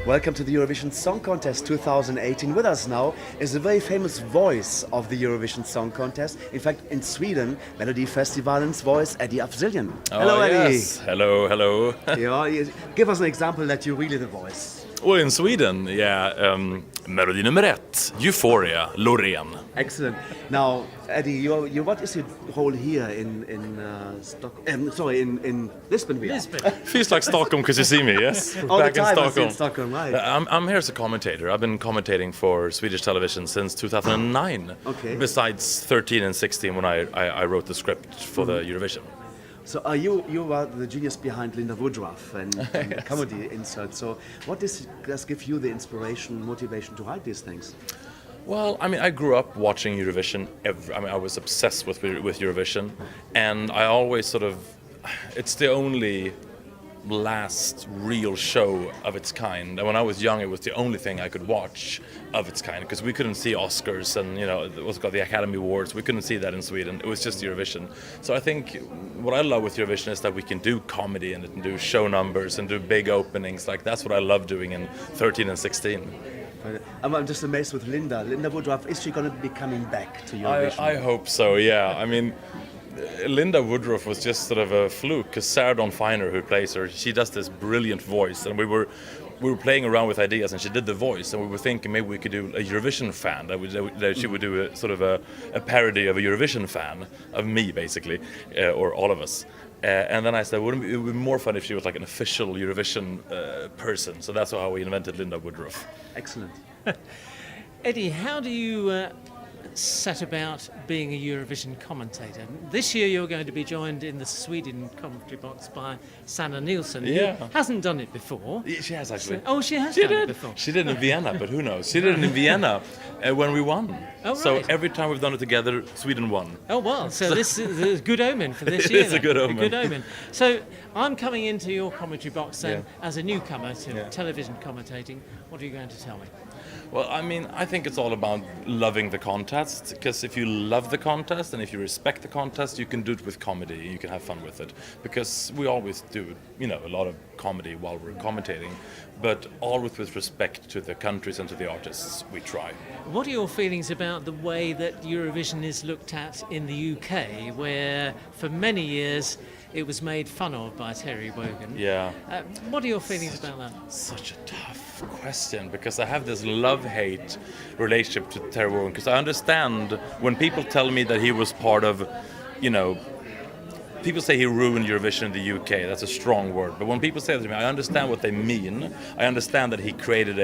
Welcome to the Eurovision Song Contest 2018. With us now is a very famous voice of the Eurovision Song Contest. In fact, in Sweden, Melody Festival's voice, Eddie of Sillén. Hello, Eddie. Yes. Hello. Give us an example that you're really the voice. Well, in Sweden, melodi nummer 1, Euphoria, Loreen. Excellent. Now, Eddie, what is your role here in Stockholm? In Lisbon. Feels like Stockholm because you see me, yes? All back the time in Stockholm. in Stockholm, right? I'm here as a commentator. I've been commentating for Swedish television since 2009. Okay. Besides 13 and 16 when I wrote the script for the Eurovision. So you are the genius behind Linda Woodruff and yes. The comedy insert. So what does give you the inspiration, motivation to write these things? Well, I mean, I grew up watching Eurovision. I was obsessed with Eurovision, and I always it's the only last real show of its kind. And when I was young, it was the only thing I could watch of its kind, because we couldn't see Oscars and what's called the Academy Awards. We couldn't see that in Sweden. It was just Eurovision. So I think what I love with Eurovision is that we can do comedy and do show numbers and do big openings. Like, that's what I love doing in 13 and 16. I'm just amazed with Linda. Linda Woodruff, is she going to be coming back to Eurovision? I hope so, yeah. I mean, Linda Woodruff was just sort of a fluke, because Sarah Dawn Finer, who plays her, she does this brilliant voice, and we were playing around with ideas, and she did the voice, and we were thinking maybe we could do a Eurovision fan, that she would do a sort of a parody of a Eurovision fan, of me basically, or all of us. And then I said, wouldn't it would be more fun if she was like an official Eurovision person? So that's how we invented Linda Woodruff. Excellent. Eddie, how do you set about being a Eurovision commentator? This year you're going to be joined in the Sweden commentary box by Sanna Nilsson, who hasn't done it before. She has actually. She has done it before. She did it in Vienna, but who knows? She did it in Vienna when we won. Oh, right. So every time we've done it together, Sweden won. Oh, well, so this is a good omen for this year. It's a good omen. A good omen. So I'm coming into your commentary box then as a newcomer to television commentating. What are you going to tell me? Well, I mean, I think it's all about loving the contest, because if you love the contest and if you respect the contest, you can do it with comedy and you can have fun with it. Because we always do, a lot of comedy while we're commentating, but always with respect to the countries and to the artists, we try. What are your feelings about the way that Eurovision is looked at in the UK, where for many years it was made fun of by Terry Wogan? Yeah. What are your feelings about that? Such a tough question, because I have this love-hate relationship to Terry Wogan, because I understand when people tell me that he was part of, people say he ruined Eurovision in the UK. That's a strong word. But when people say that to me, I understand what they mean. I understand that he created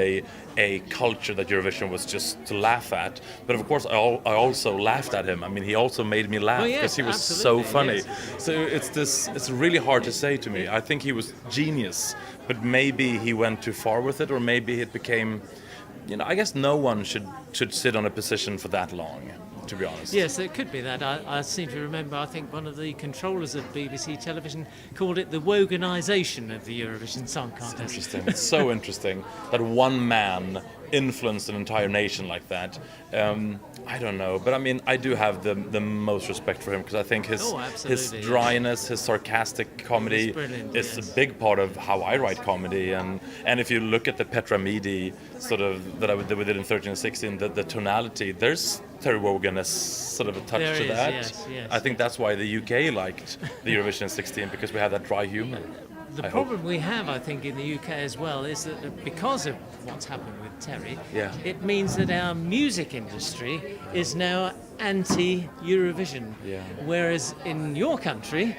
a culture that Eurovision was just to laugh at. But of course, I also laughed at him. I mean, he also made me laugh because he was so funny. Yes. So it's really hard to say to me. I think he was genius, but maybe he went too far with it, or maybe it became, I guess no one should sit on a position for that long, to be honest. Yes, it could be that. I seem to remember, I think one of the controllers of BBC Television called it the Woganisation of the Eurovision Song Contest. It's interesting. It's so interesting that one man influenced an entire nation like that. I don't know, but I mean, I do have the most respect for him, because I think his dryness, his sarcastic comedy is a big part of how I write comedy. And if you look at the Petra Mede that we did in 13 and 16, the tonality, there's Terry Wogan as sort of a touch to that. Yes, I think that's why the UK liked the Eurovision 16, because we have that dry humor. The problem we have, I think, in the UK as well is that because of what's happened with Terry, it means that our music industry is now anti-Eurovision, whereas in your country,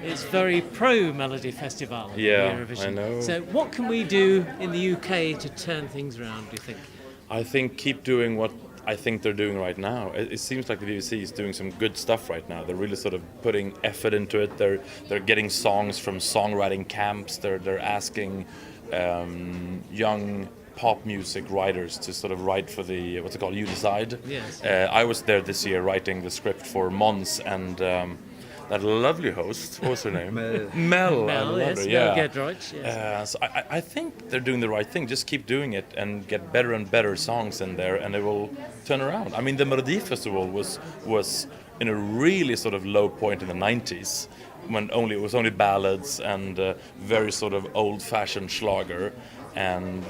it's very pro-Melody Festival Eurovision. I know. So what can we do in the UK to turn things around, do you think? I think keep doing what I think they're doing right now. It seems like the BBC is doing some good stuff right now. They're really sort of putting effort into it. They're getting songs from songwriting camps. They're asking young pop music writers to sort of write for the what's it called, You Decide. Yes. I was there this year writing the script for Mons and that lovely host. What was her name? Mel. Mel, yes. Mel Gedroich, yes. So I think they're doing the right thing. Just keep doing it and get better and better songs in there, and it will turn around. I mean, the Melody Festival was in a really sort of low point in the 90s, when it was only ballads and very sort of old-fashioned schlager. and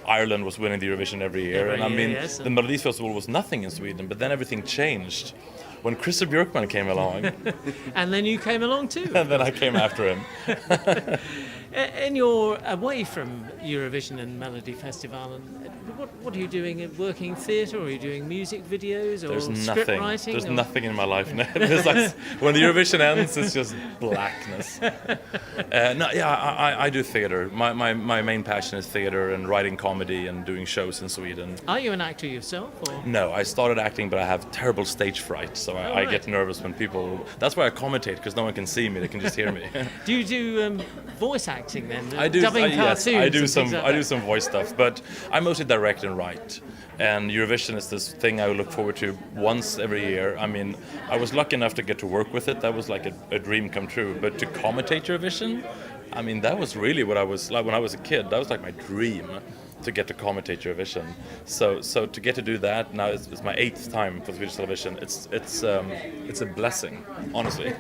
Ireland was winning the Eurovision every year. And I mean, yes. the Melodifestival was nothing in Sweden, but then everything changed when Christer Björkman came along. And then you came along too. And then I came after him. And you're away from Eurovision and Melody Festival. And what are you doing? Working in theatre, or are you doing music videos, or There's script nothing. writing? There's or? nothing in my life now. There's like, when the Eurovision ends, it's just blackness. No, yeah, I do theatre. My main passion is theatre and writing comedy and doing shows in Sweden. Are you an actor yourself? Or? No, I started acting, but I have terrible stage fright, so I right. get nervous when people. That's why I commentate, because no one can see me; they can just hear me. Do you do voice acting then? I do. Dubbing Yes, cartoons I do and some. things like I do that? some voice stuff, but I mostly direct and write. And Eurovision is this thing I look forward to once every year. I mean, I was lucky enough to get to work with it. That was like a dream come true. But to commentate Eurovision, I mean, that was really what I was like when I was a kid. That was like my dream, to get to commentate Eurovision. So to get to do that now, it's my 8th time for Swedish television. It's a blessing, honestly.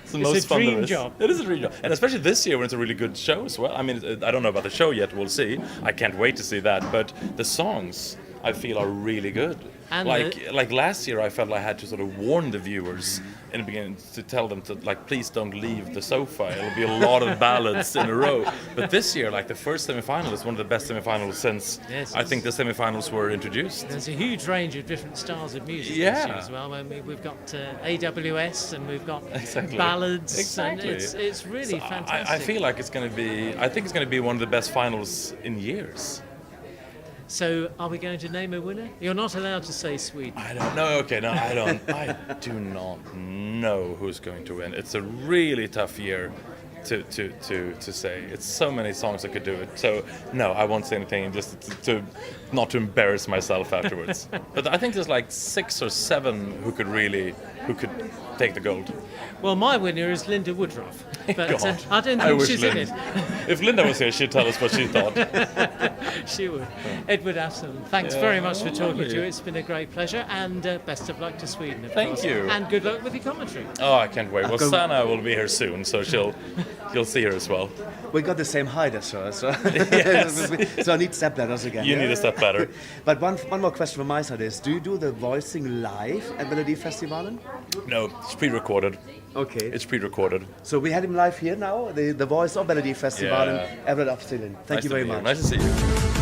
It's the most a fun dream there is. job. It is a dream job, and especially this year when it's a really good show as well. I mean, I don't know about the show yet. We'll see. I can't wait to see that. But the songs, I feel, are really good. And like last year, I felt I had to sort of warn the viewers in the beginning to tell them to, like, please don't leave the sofa. It'll be a lot of ballads in a row. But this year, like, the first semi-final is one of the best semi-finals since Yes, I think the semi-finals were introduced. There's a huge range of different styles of music Yeah. this year as well. I mean, we've got AWS and we've got Exactly. ballads. Exactly. And it's really So fantastic. I feel like it's going to be. I think it's going to be one of the best finals in years. So, are we going to name a winner? You're not allowed to say Sweden. I don't know. Okay, no, I don't. I do not know who's going to win. It's a really tough year to say. It's so many songs that could do it. So no, I won't say anything. Just to not to embarrass myself afterwards. But I think there's like 6 or 7 who could take the gold. Well, my winner is Linda Woodruff, but God. I don't I think wish she's in Linda- it. If Linda was here, she'd tell us what she thought. She would. Edward Asselin, thanks very much for talking to you. lovely. It's been a great pleasure, and best of luck to Sweden, of Thank course. you. And good luck with your commentary. Oh, I can't wait. Well, Sana will be here soon, so you'll see her as well. We got the same height as her, so, Yes. so I need step ladders again. You need a step ladder. But one more question from my side is, do you do the voicing live at Melody Festivalen? No, it's pre-recorded. Okay. It's pre-recorded. So we had him live here now, the voice of Melody Festivalen, Yeah. Everett of Sillén. Thank you very much. Nice to see you.